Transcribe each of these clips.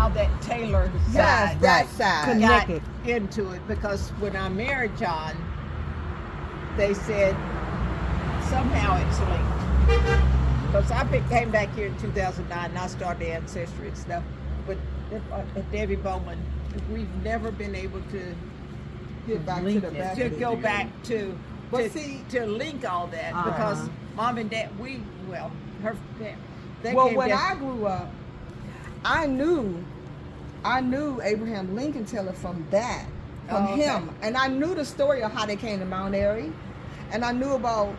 how that Taylor side that side connected got into it, because when I married John, they said somehow it's linked. Because I came back here in 2009 and I started Ancestry and stuff, but Debbie Bowman, we've never been able to get back to the back to go back to to link all that, because Mom and Dad, they well, came when down. I grew up, I knew Abraham Lincoln Taylor from that, him, and I knew the story of how they came to Mount Airy, and I knew about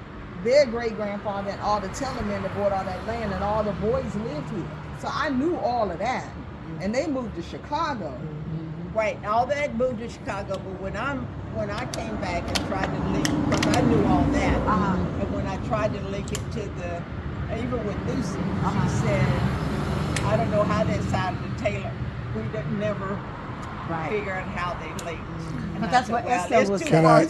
their great grandfather and all the Taylor men that bought all that land, and all the boys lived here. So I knew all of that, and they moved to Chicago. Right, all that moved to Chicago, but when I came back and tried to link, because I knew all that, and when I tried to link it to even with Lucy, she said, I don't know how that side of the Taylor, we never figure out how they linked. But that's what Esther was saying. I'm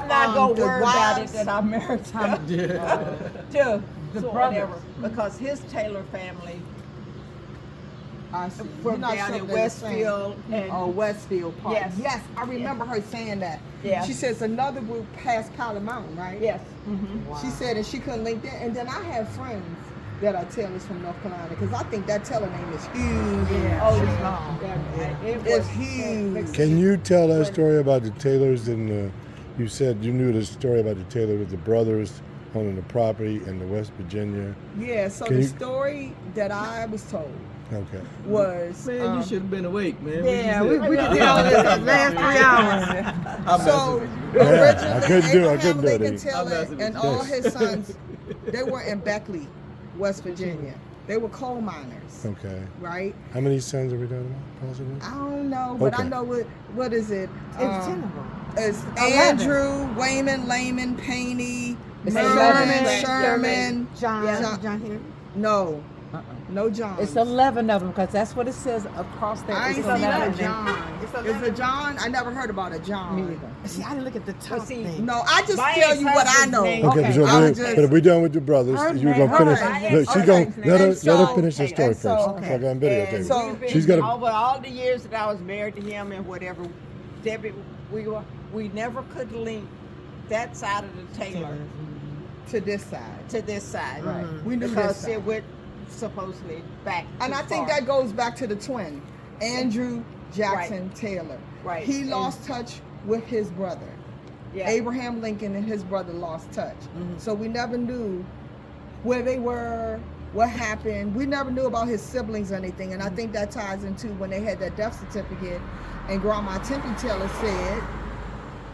not going to worry about it that I'm married to the whatever, because his Taylor family, from down in Westfield. Westfield Park. Yes, I remember her saying that. Yeah. She says another group passed Powder Mountain, right? Yes. Wow. She said, and she couldn't link that. And then I have friends that are Taylors from North Carolina, because I think that Taylor name is huge. Yeah. It's huge. Can you tell that story about the Taylors? And you said you knew the story about the Taylors with the brothers owning the property in the West Virginia. Yeah. So the story that I was told was man, you should have been awake, man. Yeah, we did all this the last 3 hours. So originally, Abraham Lincoln Taylor and all his sons, they were in Beckley, West Virginia. They were coal miners. Okay. Right? How many sons are we talking about, possibly? I don't know, but I know what is it? It's 10 of them. It's Andrew, Wayman, Layman, Paney, Sherman, John here? No. No John. It's 11 of them, because that's what it says across there. I ain't It's seen 11. a John. Is a John? I never heard about a John. Me either. See, I didn't look at the top thing. No, I just tell you what I know. Okay, but if we're done with the brothers, you're gonna finish. Look, she's gonna let her finish the story first. Okay. I'm on videotape. So she's got over all the years that I was married to him and whatever, Debbie, we never could link that side of the Taylor to this side. Right. We knew because this side. it went supposedly back. And I think that goes back to the twin, Andrew Jackson Taylor. Right. He lost touch with his brother. Yeah. Abraham Lincoln and his brother lost touch. So we never knew where they were, what happened. We never knew about his siblings or anything. And I think that ties into when they had that death certificate and Grandma Tempe Taylor said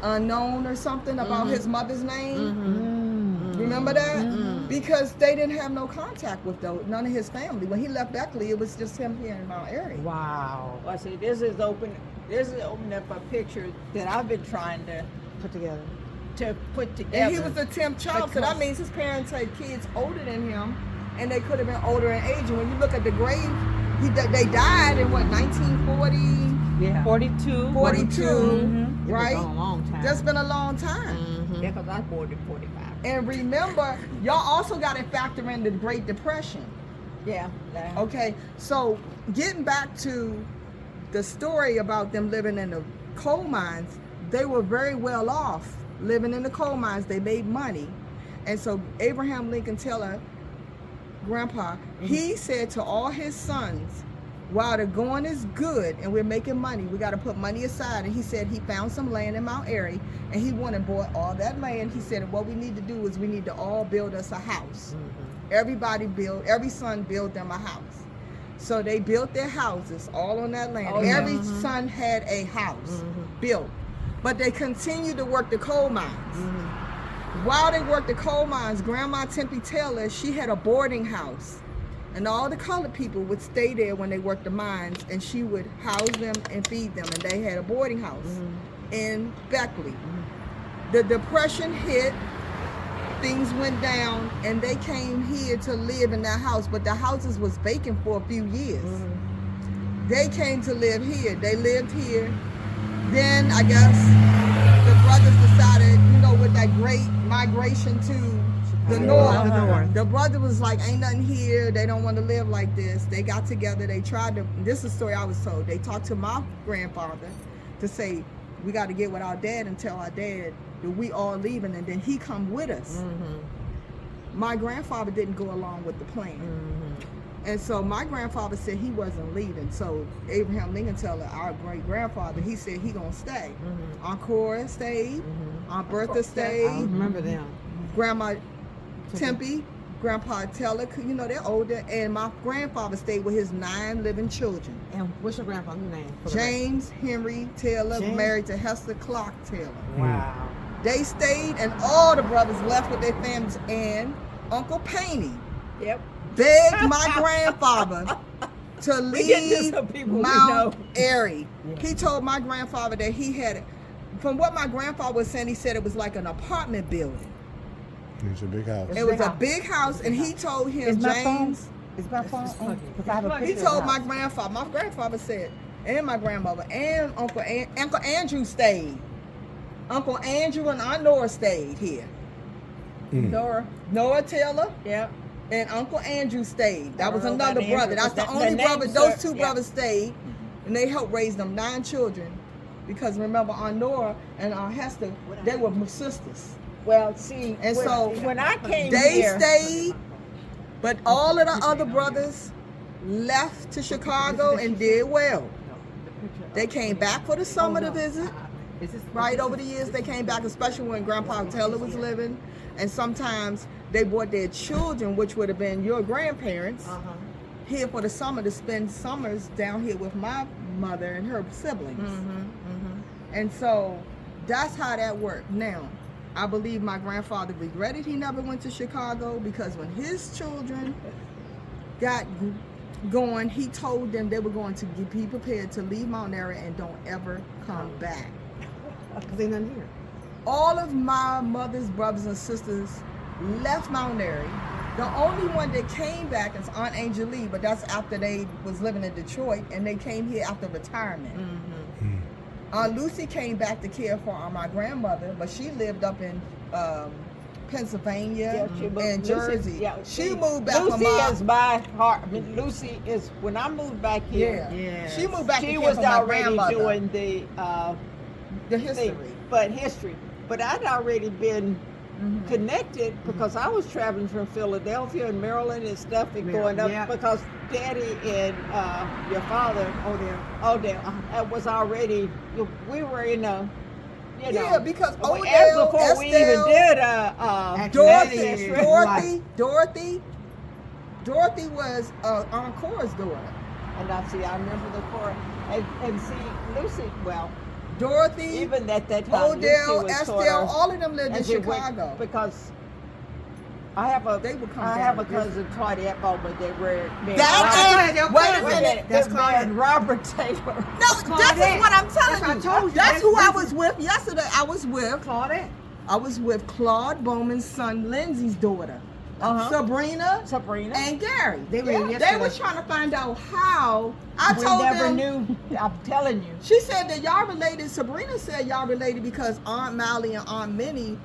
unknown or something about his mother's name. Remember that? Because they didn't have no contact with none of his family. When he left Beckley, it was just him here in Mount Airy. Wow. Well, see, this is opening up a picture that I've been trying to Put together. And he was a temp child, so that means his parents had kids older than him, and they could have been older in age. And when you look at the grave, they died in what, 1940? Yeah. 42. 42, right? It's been a long time. That's been a long time. Yeah, because I was born in 45. And remember, y'all also got to factor in the Great Depression. Yeah. Okay, so getting back to the story about them living in the coal mines, they were very well off living in the coal mines. They made money. And so Abraham Lincoln Taylor, Grandpa, he said to all his sons, while the going is good and we're making money, we got to put money aside. And he said he found some land in Mount Airy, and he went and bought all that land. He said, what we need to do is we need to all build us a house. Every son build them a house. So they built their houses all on that land. Every son had a house built, but they continued to work the coal mines. While they worked the coal mines, Grandma Tempe Taylor, she had a boarding house. And all the colored people would stay there when they worked the mines, and she would house them and feed them. And they had a boarding house in Beckley. The Depression hit, things went down, and they came here to live in that house. But the houses was vacant for a few years. They came to live here. They lived here. Then I guess the brothers decided, with that great migration to The north. The brother was like, ain't nothing here. They don't want to live like this. They got together. They tried to. This is a story I was told. They talked to my grandfather to say, we got to get with our dad and tell our dad that we all leaving, and then he come with us. My grandfather didn't go along with the plan. And so my grandfather said he wasn't leaving. So Abraham Lincoln told our great grandfather, he said he gonna stay. Aunt Cora stayed. Aunt Bertha stayed. I remember them. Grandma Tempe, Grandpa Teller, you know, they're older. And my grandfather stayed with his 9 living children. And what's your grandfather's name? James Henry Taylor, James? married to Hester Clark Taylor. Wow. They stayed, and all the brothers left with their families. And Uncle Paney begged my grandfather to leave Mount Airy. He told my grandfather that he had, from what my grandfather was saying, he said it was like an apartment building. It's a big house. It was a big house, and he told him, James. Is my phone on? Because I have a He picture told of my the house. grandfather. My grandfather said, and my grandmother, and Uncle Andrew stayed. Uncle Andrew and Aunt Nora stayed here. Nora Taylor. And Uncle Andrew stayed. That was another brother. That's the only brother. Those two brothers stayed, and they helped raise them 9 children. Because remember, Aunt Nora and Aunt Hester, they were sisters. Well, see, And when, so when I came they here, stayed, but all of the other brothers left to Chicago and did well. They came back for the summer to visit. Right over the years, they came back, especially when Grandpa Taylor was living. And sometimes they brought their children, which would have been your grandparents, here for the summer to spend summers down here with my mother and her siblings. And so that's how that worked. Now, I believe my grandfather regretted he never went to Chicago, because when his children got going, he told them they were going to be prepared to leave Mount Airy and don't ever come back. Because they nothing here. All of my mother's brothers and sisters left Mount Airy. The only one that came back is Aunt Angel Lee, but that's after they was living in Detroit, and they came here after retirement. Aunt Lucy came back to care for my grandmother, but she lived up in Pennsylvania and Jersey. She moved back Lucy from my... is my heart. I mean, Lucy is, when I moved back here, She moved back to she care was for my already grandmother. doing The history. history. But I'd already been connected, because I was traveling from Philadelphia and Maryland and stuff, and going up because Daddy and your father, Odell, was already, we were in a, you know, because as Odell, before we even did Dorothy was Aunt Cora's daughter. And I remember the Cora, and see, Lucy, well, Dorothy, even at that time, Odell, Lucy was Estelle, sort of, all of them lived in and she went- Chicago. because I have a They would come I down have a to visit. cousin Claudette Bowman. They were That is, wait a minute. That's and Robert Taylor. No, this is what I'm telling That's you. what I told you. That's who I That's- was with yesterday. I was with Claude Bowman's son, Lindsay's daughter, Sabrina and Gary. They were They yesterday. were trying to find out how. I We told never them. knew. I'm telling you. She said that y'all related. Sabrina said y'all related because Aunt Mally and Aunt Minnie,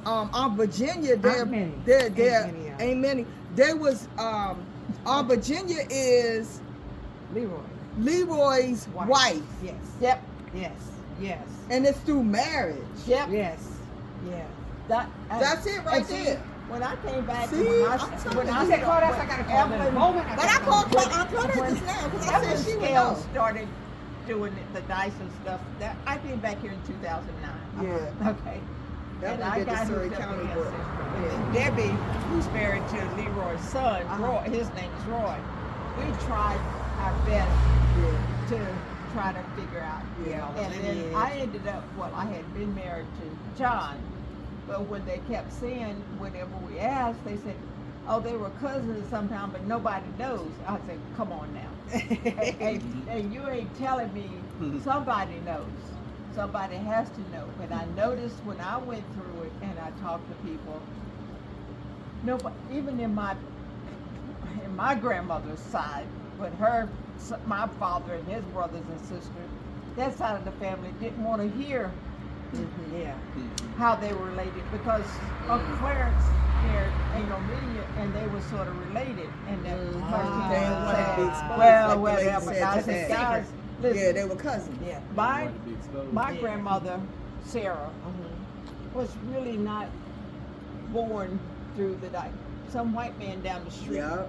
Aunt Virginia, Aunt Minnie. Ain't Minnie. There was Aunt Virginia is Leroy's wife. Yes. Yep. Yes. And it's through marriage. Yep. Yes. That's it right and see, there. When I came back, See, when I I'm telling you. I said, Claudette, I gotta call them. Evelyn, Moment. But I called Aunt when Claudette just now because I Evelyn said she would Scales know. started doing the dice and stuff. That I came back here in 2009. Yeah. Okay. Evelyn And I did the got Surrey hooked up County with book. ancestry. And Debbie, who's married to Leroy's son, Roy, his name is Roy. We tried our best to try to figure out. And then I ended up, I had been married to John, but when they kept saying, whenever we asked, they said, oh, they were cousins sometime, but nobody knows. I said, come on now. and you ain't telling me somebody knows. Somebody has to know. And I noticed when I went through it and I talked to people, nobody, even in my grandmother's side, but my father and his brothers and sisters, that side of the family didn't want to hear how they were related, because Uncle Clarence married, and they were sort of related. And that person They didn't want to be exposed. well, like the lady whatever. said I to said, that. guys, listen, Yeah, they were cousins. yeah, They my wanted to be exposed. my Yeah. grandmother, Sarah, was really not born through the some white man down the street Yep.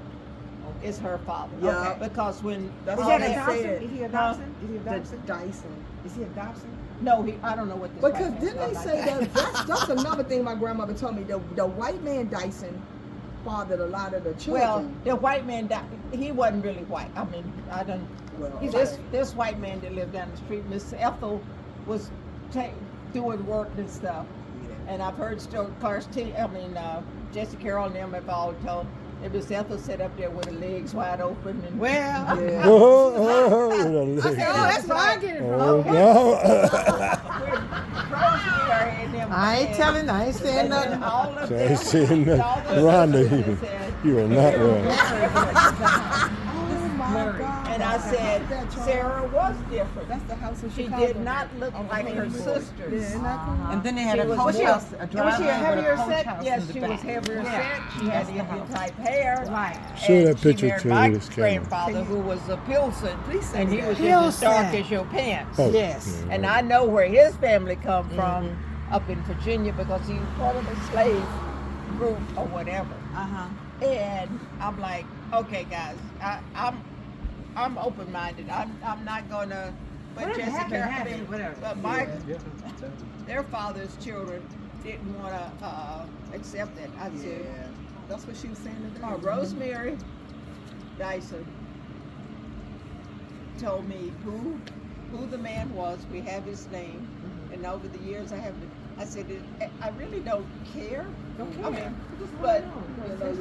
is her father. Yeah. Because when That's Is all that they a Dobson? said. Is he a Huh? Dobson? Is he a The Dobson? Dyson. Is he a Dobson? no, I don't know what this. Because white didn't man they was say like. that's another thing my grandmother told me. The white man Dyson fathered a lot of the children. Well, the white man died. He wasn't really white. I mean, I don't. Well, This white man that lived down the street, Miss Ethel, was doing work and stuff. And I've heard Jesse Carroll and them have all told. And Miss Ethel sat up there with her legs wide open and Well, Yeah. oh, that's where I get it from. Oh, Rosemary and them. I ain't telling, I ain't saying and then nothing. all of So I them. ain't saying nothing. all the Rhonda, sisters said, you are not wrong. Oh my God. and I said, Sarah was different. That's the house in She Chicago. did not look like her sisters. Yeah, isn't that cool? And then they had She a was coach more- house, a was she a driveway with heavier coach set? house Yes, in the she back. was heavier Yeah. set. She had That's the Indian house. type hair. Right. Show And that she picture married to my this camera. grandfather, who was a Pilsen, Please say and he that. was just as dark Pilsen. as your pants. Oh, Yes. And I know where his family come from up in Virginia because he was part of a slave group or whatever. And I'm like, okay, guys, I'm open-minded. I'm not gonna. But Whatever Jessica, happened, whatever. But their father's children didn't want to accept it. I said, Yeah. That's what she was saying today. Rosemary Dyson told me who the man was. We have his name, and over the years I said I really don't care. I mean, but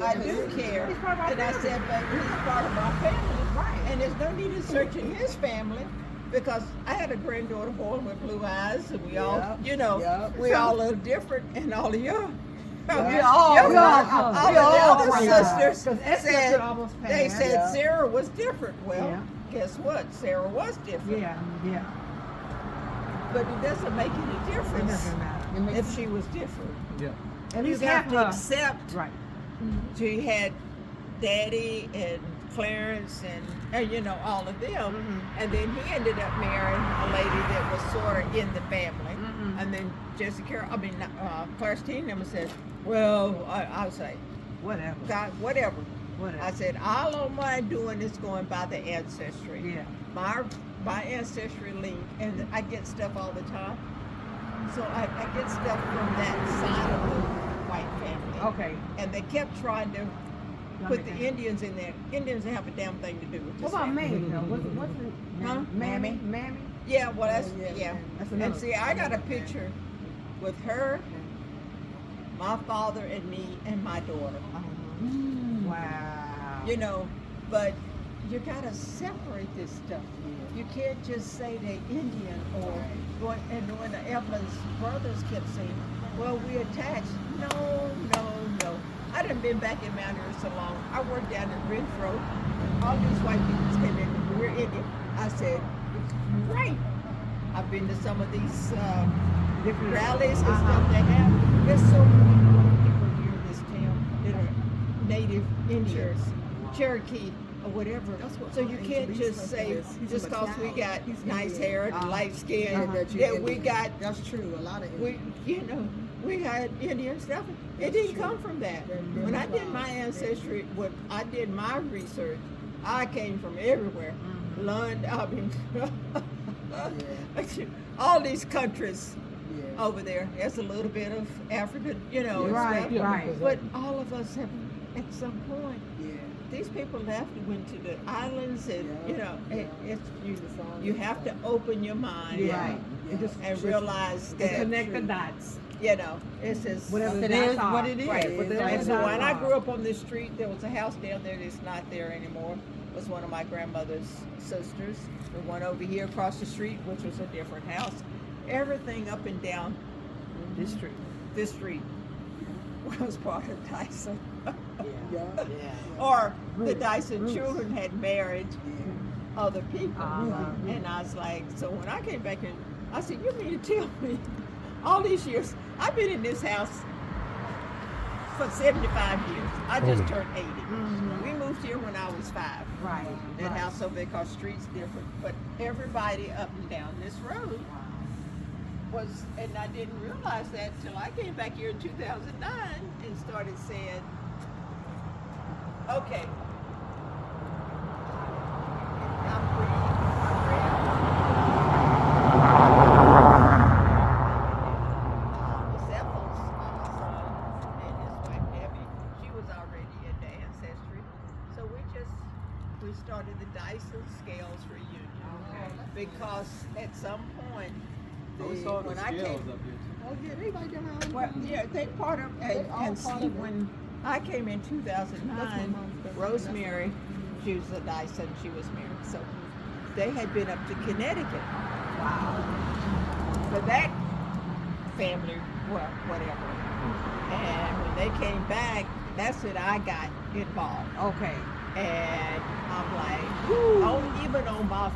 I do care. And I said, but he's part of my family, Right. and there's no need in searching his family. Because I had a granddaughter born with blue eyes, and we all, Yep. you know, Yep. we all look different, and all of you. Yeah. all we all of we the all other crazy. sisters 'Cause Esther said, could almost they pass. said Yeah. Sarah was different. Well, Yeah. guess what? Sarah was different. Yeah, yeah. But it doesn't make any It difference doesn't matter. if she was different. At You least have half to her. accept Right. she had Daddy and Clarence and you know, all of them. And then he ended up marrying a lady that was sort of in the family. And then Clarence Teen never said, well, I'll say, Whatever. God, whatever. Whatever. I said, all I'm mind doing is going by the ancestry. Yeah. My ancestry link, and I get stuff all the time. So I get stuff from that side of the white family. Okay. And they kept trying to put the Okay. Indians in there. Indians didn't have a damn thing to do with this. What about family. Mammy though? What's the Huh? Mammy? Mammy? Yeah, well, that's, Oh, yeah, yeah. That's And another- see, I got a picture with her, my father, and me, and my daughter. Wow. You know, but you gotta separate this stuff. You can't just say they're Indian or going. And when the Evelyn's brothers kept saying, "Well, we attached." No. I done been back in Mount Airy so long. I worked down in Renfro. All these white people came in. We're Indian. I said, "Right." I've been to some of these different rallies and stuff they have. There's so many people here in this town that are native Indians, Cherokee or whatever. That's what So my you Aunt can't Lisa just say is. He's just a because we McLeod. got He's nice Indian. hair and light skin that you that we Indian. got That's true. A lot of we Indians. we had Indian stuff. It That's didn't true. come from that. They're When I did McLeod. my ancestry, when I did my research, I came from everywhere. London, I mean, all these countries Yeah. over there. There's a little bit of African, you know, and Right, stuff. right. But all of us have, at some point, Yeah. these people left and went to the islands, and Yeah. you know, Yeah. it's you. It's all You this have to stuff. open your mind, Yeah. Right. And just and realize that connect the dots. you know it's just Whatever the It is dots are. what it is. Right. Whatever And the so dots when I are. grew up on this street, there was a house down there that's not there anymore. It was one of my grandmother's sisters. The one over here across the street, which was a different house. Everything up and down this street was part of Dyson. Yeah. Or the Dyson children had married other people. Uh-huh. And I was like, so when I came back in, I said, you mean to tell me all these years, I've been in this house for 75 years. I just Oh. turned 80. We moved here when I was 5. Right. That house so big, our street's different, but everybody up and down this road was, and I didn't realize that till I came back here in 2009 and started saying, okay, I'm Sephel's son and his wife Debbie, she was already into ancestry, so we started the Dyson Scales Reunion because at some point when I came, Oh yeah, they like them out. well, yeah, they part of, and part see, of it. when I came in 2009, mom's cousin. Rosemary, she was a Dyson, she was married, so they had been up to Connecticut. Wow. For that family, well, whatever. And when they came back, that's when I got involved. Okay. And I'm like, even on my